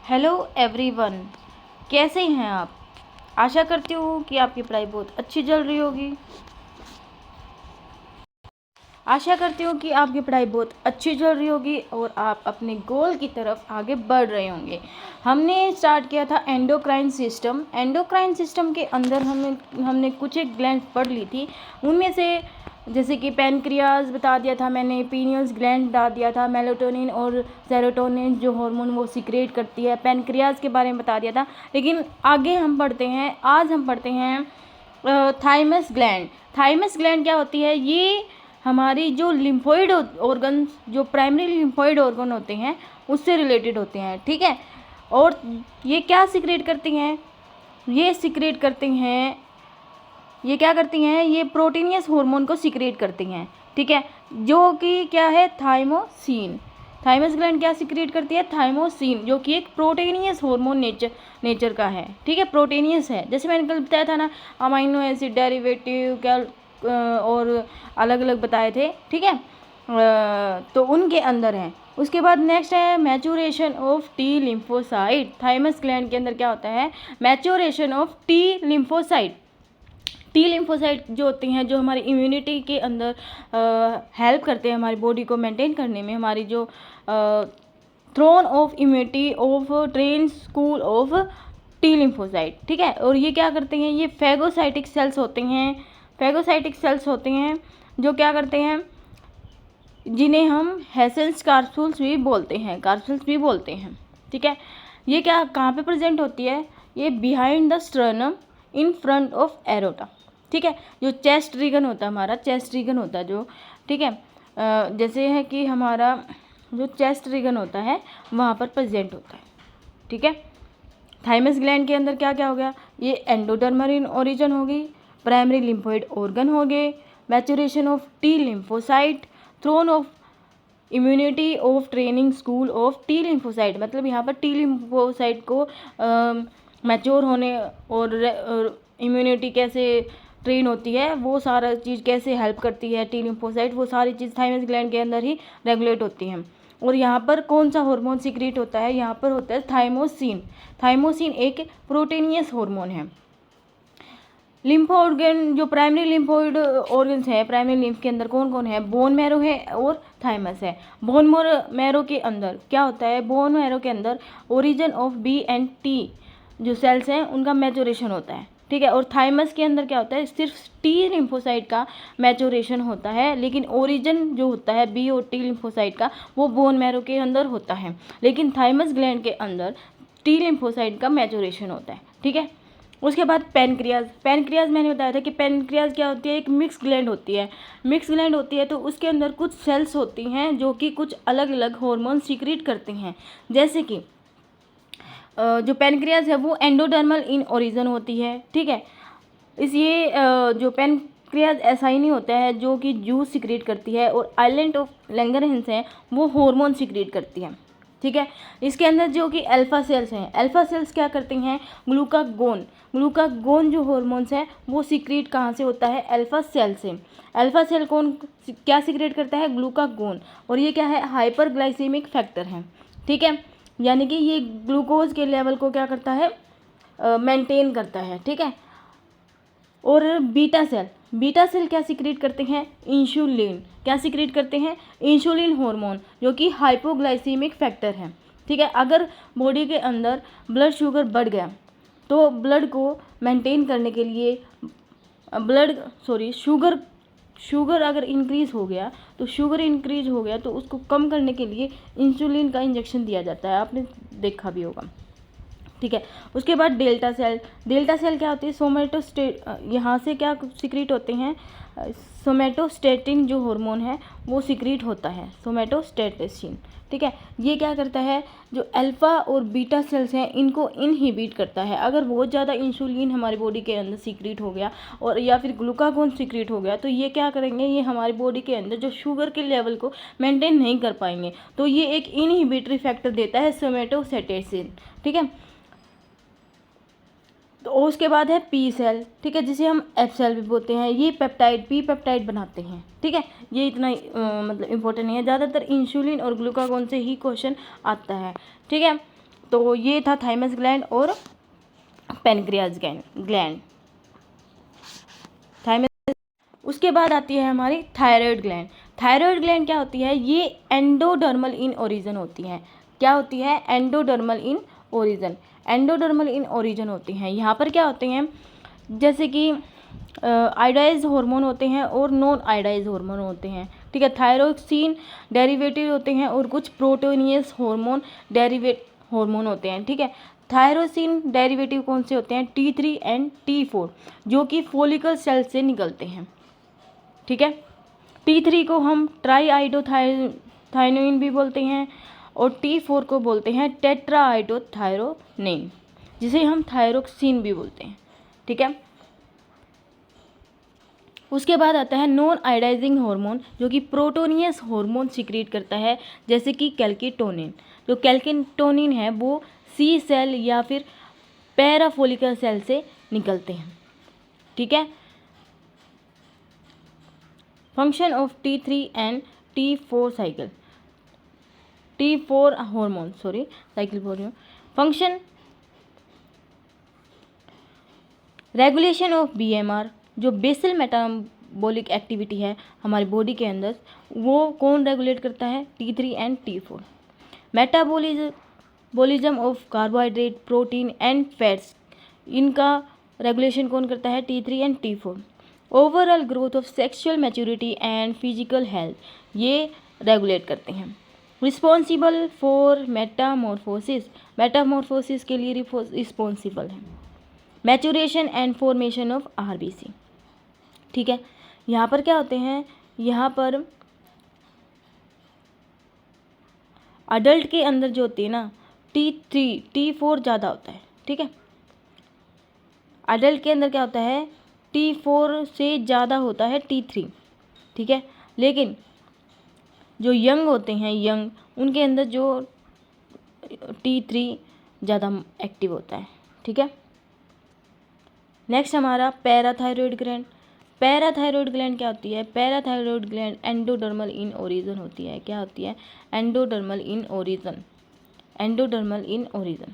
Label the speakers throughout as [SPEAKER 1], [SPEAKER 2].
[SPEAKER 1] Hello everyone, कैसे हैं आप। आशा करती हूँ कि आपकी पढ़ाई बहुत अच्छी चल रही होगी। आशा करती हूँ कि आपकी पढ़ाई बहुत अच्छी चल रही होगी और आप अपने गोल की तरफ आगे बढ़ रहे होंगे। हमने स्टार्ट किया था एंडोक्राइन सिस्टम। एंडोक्राइन सिस्टम के अंदर हमने कुछ एक ग्लैंड पढ़ ली थी। उनमें से जैसे कि पैनक्रियाज बता दिया था मैंने, पीनियस ग्लैंड बता दिया था, मेलाटोनिन और सेरोटोनिन जो हार्मोन वो सीक्रेट करती है, पैनक्रियाज के बारे में बता दिया था। लेकिन आगे हम पढ़ते हैं, आज हम पढ़ते हैं थाइमस ग्लैंड। थाइमस ग्लैंड क्या होती है? ये हमारी जो लिम्फोइड ऑर्गन, जो प्राइमरी लिम्फोइड ऑर्गन होते हैं उससे रिलेटेड होते हैं, ठीक है। और ये क्या सीक्रेट करती हैं? ये सीक्रेट करती हैं, ये क्या करती हैं? ये प्रोटीनियस हार्मोन को सीक्रेट करती हैं, ठीक है, जो कि क्या है? थाइमोसिन। थाइमस ग्लैंड क्या सीक्रेट करती है? थाइमोसिन, जो कि एक प्रोटीनियस हार्मोन नेचर का है, ठीक है, प्रोटीनियस है। जैसे मैंने कल बताया था ना, अमाइनो एसिड डेरिवेटिव क्या और अलग अलग बताए थे, ठीक है। तो उनके अंदर है। उसके बाद नेक्स्ट है maturation of T lymphocyte. Thymus gland के अंदर क्या होता है? Maturation of T lymphocyte. T lymphocyte जो होती हैं, जो हमारी इम्यूनिटी के अंदर हेल्प करते हैं हमारी बॉडी को मेंटेन करने में, हमारी जो throne of immunity of train school of T lymphocyte, ठीक है। और ये क्या करते हैं? ये फैगोसाइटिक सेल्स होते हैं। फैगोसाइटिक सेल्स होते हैं जो क्या करते हैं, जिन्हें हम हेसेल्स कार्सूल्स भी बोलते हैं, कार्सूल्स भी बोलते हैं, ठीक है। ये क्या कहाँ पे प्रेजेंट होती है? ये behind the sternum in front of aorta, ठीक है। जो चेस्ट रीगन होता है, हमारा चेस्ट रीगन होता है जो, ठीक है, जैसे है कि हमारा जो चेस्ट रीगन होता है वहाँ पर प्रेजेंट होता है, ठीक है। थाइमस ग्लैंड के अंदर क्या क्या हो गया? ये एंडोडर्मल इन ओरिजिन होगी, प्राइमरी लिम्फोइड ऑर्गन हो गए, maturation of T lymphocyte, throne of immunity of training school of T lymphocyte. मतलब यहाँ पर टी लिम्फोसाइट को मैच्योर होने और इम्यूनिटी कैसे ट्रेन होती है, वो सारा चीज़ कैसे हेल्प करती है टी लिम्फोसाइट, वो सारी चीज़ थाइमस ग्लैंड के अंदर ही रेगुलेट होती हैं। और यहाँ पर कौन सा हार्मोन सीक्रेट होता है? यहाँ पर होता है थाइमोसिन। थाइमोसिन एक प्रोटीनियस हार्मोन है। लिम्फ ऑर्गन, जो प्राइमरी लिम्फोइड ऑर्गन्स हैं, प्राइमरी लिम्फ के अंदर कौन कौन है? बोन मैरो है और थाइमस है। बोन मैरो के अंदर क्या होता है? बोन मैरो के अंदर origin of B and T जो सेल्स हैं उनका मैच्योरेशन होता है, ठीक है। और थाइमस के अंदर क्या होता है? सिर्फ टी लिम्फोसाइट का मैच्योरेशन होता है, लेकिन ओरिजिन जो होता है बी और टी लिम्फोसाइट का वो बोन मैरो के अंदर होता है। लेकिन थाइमस ग्लैंड के अंदर टी लिम्फोसाइट का मैच्योरेशन होता है, ठीक है। उसके बाद पैनक्रियाज। पैनक्रियाज मैंने बताया था कि पैनक्रियाज क्या होती है? एक मिक्स ग्लैंड होती है। मिक्स ग्लैंड होती है तो उसके अंदर कुछ सेल्स होती हैं जो कि कुछ अलग अलग हार्मोन सीक्रेट करते हैं। जैसे कि जो पैनक्रियाज है वो एंडोडर्मल इन ओरिजिन होती है, ठीक है। ये जो पैनक्रियाज ऐसा ही नहीं होता है जो कि जूस सीक्रेट करती है, और आइलैंड ऑफ लैंगरहैंस है वो हार्मोन सीक्रेट करती है, ठीक है। इसके अंदर जो कि अल्फा सेल्स हैं, अल्फा सेल्स क्या करती हैं? ग्लूकागोन। ग्लूकागोन जो हार्मोन्स है वो सीक्रेट कहाँ से होता है? अल्फा सेल से। अल्फा सेल कौन क्या सीक्रेट करता है? ग्लूकागोन। और ये क्या है? हाइपरग्लाइसेमिक फैक्टर है, ठीक है। यानी कि ये ग्लूकोज के लेवल को क्या करता है? मेंटेन करता है, ठीक है। और बीटा सेल क्या सीक्रेट करते हैं? इंसुलिन। क्या सीक्रेट करते हैं? इंसुलिन हार्मोन, जो कि हाइपोग्लाइसीमिक फैक्टर है, ठीक है। अगर बॉडी के अंदर ब्लड शुगर बढ़ गया तो ब्लड को मेंटेन करने के लिए शुगर अगर इंक्रीज़ हो गया तो उसको कम करने के लिए इंसुलिन का इंजेक्शन दिया जाता है, आपने देखा भी होगा, ठीक है। उसके बाद डेल्टा सेल क्या होती है? यहाँ से क्या सीक्रेट होते हैं? सोमेटोस्टेटिन जो हार्मोन है वो सीक्रेट होता है, सोमेटोस्टेटिन, ठीक है। ये क्या करता है? जो अल्फा और बीटा सेल्स हैं इनको इनहिबिट करता है। अगर बहुत ज़्यादा इंसुलिन हमारी बॉडी के अंदर सीक्रेट हो गया और या फिर ग्लूकागोन सीक्रेट हो गया तो ये क्या करेंगे? ये हमारी बॉडी के अंदर जो शुगर के लेवल को मेंटेन नहीं कर पाएंगे, तो ये एक इनहिबिटरी फैक्टर देता है सोमेटोस्टेटिन, ठीक है। तो उसके बाद है पी सेल, ठीक है, जिसे हम एफ सेल भी बोलते हैं। ये पी पेप्टाइड बनाते हैं, ठीक है। ये इतना मतलब इम्पोर्टेंट नहीं है, ज़्यादातर इंसुलिन और ग्लूकागोन से ही क्वेश्चन आता है, ठीक है। तो ये था थाइमस ग्लैंड और पेनक्रियाज ग्लैंड। थाइमस। उसके बाद आती है हमारी थायराइड ग्लैंड। थायराइड ग्लैंड क्या होती है? ये एंडोडर्मल इन ओरिजिन होती है। क्या होती है? Endodermal in origin. Endodermal in origin होती हैं। यहाँ पर क्या होते हैं, जैसे कि आयोडाइज हार्मोन होते हैं और नॉन आयोडाइज हार्मोन होते हैं। ठीक है, थायरोक्सिन डेरिवेटिव होते हैं और कुछ प्रोटोनियस हार्मोन डेरिवेट हार्मोन होते हैं। ठीक है, थायरोसिन डेरिवेटिव कौन से होते हैं? T3 एंड T4, जो कि फोलिकल सेल से निकलते हैं। ठीक है, T3 को हम ट्राईआइडोथायोनिन भी बोलते हैं और T4 को बोलते हैं टेट्राआइडोथायोनिन, जिसे हम थायरोक्सिन भी बोलते हैं। ठीक है, उसके बाद आता है नॉन आयोडाइजिंग हार्मोन, जो कि प्रोटोनियस हार्मोन सिक्रीट करता है, जैसे कि कैल्किटोनिन। जो कैल्किटोनिन है वो सी सेल या फिर पैराफोलिकल सेल से निकलते हैं। ठीक है, function of T3 and T4 cycle, T4 hormone, sorry cycle बोल रही हूँ। फंक्शन रेगुलेशन ऑफ BMR, जो बेसल मेटाबॉलिक एक्टिविटी है हमारी बॉडी के अंदर, वो कौन रेगुलेट करता है? T3 and T4। Metabolism of carbohydrate, protein and fats, इनका रेगुलेशन कौन करता है? T3 and T4। Overall growth of sexual maturity and physical health, ये रेगुलेट करते हैं। रिस्पॉन्सिबल फॉर मेटामॉर्फोसिस, मेटामॉर्फोसिस के लिए रिस्पॉन्सिबल है। Maturation and formation of RBC। ठीक है, यहाँ पर क्या होते हैं? यहाँ पर अडल्ट के अंदर जो होती है ना, T3 T4 ज़्यादा होता है। ठीक है, अडल्ट के अंदर क्या होता है? T4 से ज़्यादा होता है T3। ठीक है, लेकिन जो यंग होते हैं, यंग, उनके अंदर जो T3 ज़्यादा एक्टिव होता है। ठीक है, नेक्स्ट हमारा पैराथायरॉयड ग्लैंड। पैराथायरॉयड ग्लैंड क्या होती है? Parathyroid gland endodermal in origin होती है। क्या होती है? Endodermal in origin. Endodermal in origin.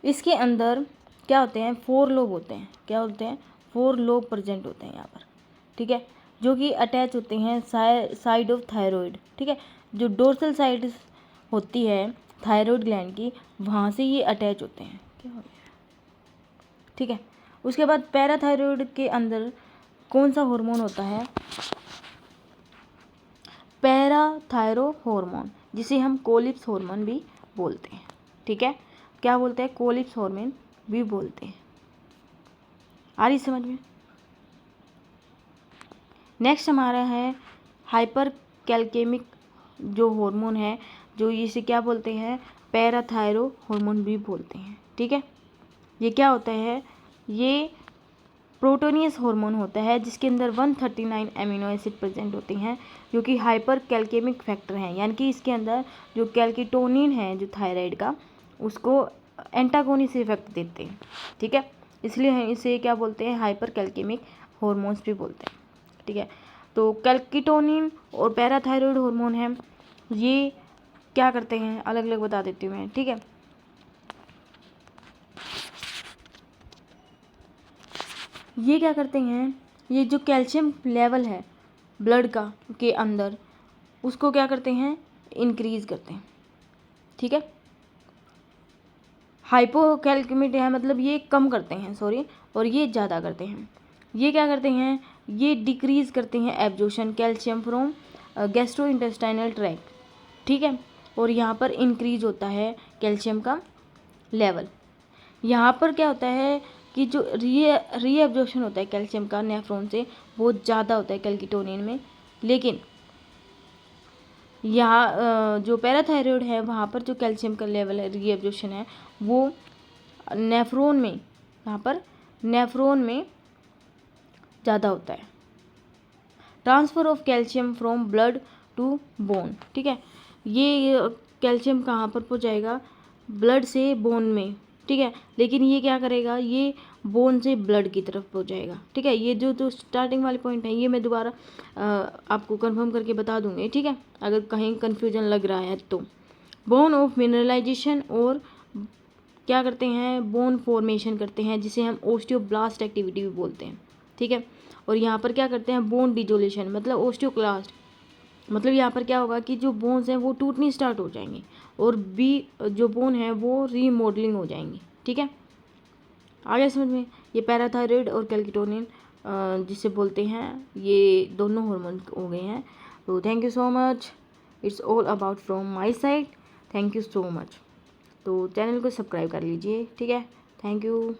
[SPEAKER 1] इसके अंदर क्या होते हैं? 4 लोब होते हैं। क्या होते हैं? 4 लोब प्रेजेंट होते हैं यहाँ पर। ठीक है, जो कि अटैच होते हैं साइड ऑफ थायरॉयड। ठीक है, जो डोर्सल साइड होती है थायरॉयड ग्लैंड की, वहाँ से ये अटैच होते हैं। क्या हो गया? ठीक है, उसके बाद पैराथायरॉयड के अंदर कौन सा हार्मोन होता है? पैराथायरो हार्मोन, जिसे हम कोलिप्स हार्मोन भी बोलते हैं। ठीक है, क्या बोलते हैं? कोलिप्स हार्मोन भी बोलते हैं। आ रही समझ में? नेक्स्ट हमारा है हाइपर कैल्केमिक जो हार्मोन है, जो इसे क्या बोलते हैं? पैराथायरो हार्मोन भी बोलते हैं। ठीक है, ये क्या होता है? ये प्रोटोनियस हार्मोन होता है, जिसके अंदर 139 अमीनो एसिड प्रेजेंट होते हैं, जो कि हाइपर कैल्केमिक फैक्टर हैं। यानी कि इसके अंदर जो कैल्किटोनिन है, जो थायराइड का, उसको एंटागोनिस्ट इफेक्ट देते हैं। ठीक है, इसलिए इसे क्या बोलते हैं? हाइपर कैल्केमिक हार्मोन्स भी बोलते हैं। ठीक है, तो कैल्किटोनिन और पैराथायरॉयड हार्मोन है, ये क्या करते हैं? अलग अलग बता देती हूँ मैं। ठीक है, ये क्या करते हैं? ये जो कैल्शियम लेवल है ब्लड का के अंदर, उसको क्या करते हैं? इंक्रीज करते हैं। ठीक है, हाइपोकैल्केमिक है, मतलब ये कम करते हैं, सॉरी, और ये ज़्यादा करते हैं। ये क्या करते हैं? ये डिक्रीज करते हैं absorption calcium from gastrointestinal tract. ठीक है, और यहाँ पर इंक्रीज होता है कैल्शियम का लेवल। यहाँ पर क्या होता है कि जो रीएब्जॉर्प्शन होता है कैल्शियम का नेफ्रॉन से, बहुत ज़्यादा होता है कैल्किटोनिन में। लेकिन यहाँ जो पैराथायरॉयड है, वहाँ पर जो कैल्शियम का लेवल है, रीएब्जॉर्प्शन है, वो नेफ्रॉन में, यहाँ पर नेफ्रॉन में ज़्यादा होता है। Transfer of calcium from blood to bone. ठीक है, ये कैल्शियम कहाँ पर पहुँचाएगा? ब्लड से बोन में ठीक है। लेकिन ये क्या करेगा, ये बोन से ब्लड की तरफ पहुंचाएगा, ठीक है। ये जो स्टार्टिंग वाले पॉइंट है ये मैं दोबारा आपको कंफर्म करके बता दूंगी, ठीक है, अगर कहीं कन्फ्यूजन लग रहा है तो। बोन ऑफ मिनरलाइजेशन, और क्या करते हैं, बोन फॉर्मेशन करते हैं, जिसे हम ओस्टियोब्लास्ट एक्टिविटी भी बोलते हैं, ठीक है। और यहाँ पर क्या करते हैं, बोन डिजोल्यूशन, मतलब ओस्टियोक्लास्ट, मतलब यहाँ पर क्या होगा कि जो बोन्स हैं वो टूटनी स्टार्ट हो जाएंगे, और बी जो बोन है वो रीमॉडलिंग हो जाएंगी, ठीक है। आगे समझ में। ये पैराथायरॉयड और कैल्किटोनिन जिसे बोलते हैं, ये दोनों हार्मोन हो गए हैं। तो thank you so much, it's all about from my side, thank you so much. तो चैनल को सब्सक्राइब कर लीजिए, ठीक है। Thank you.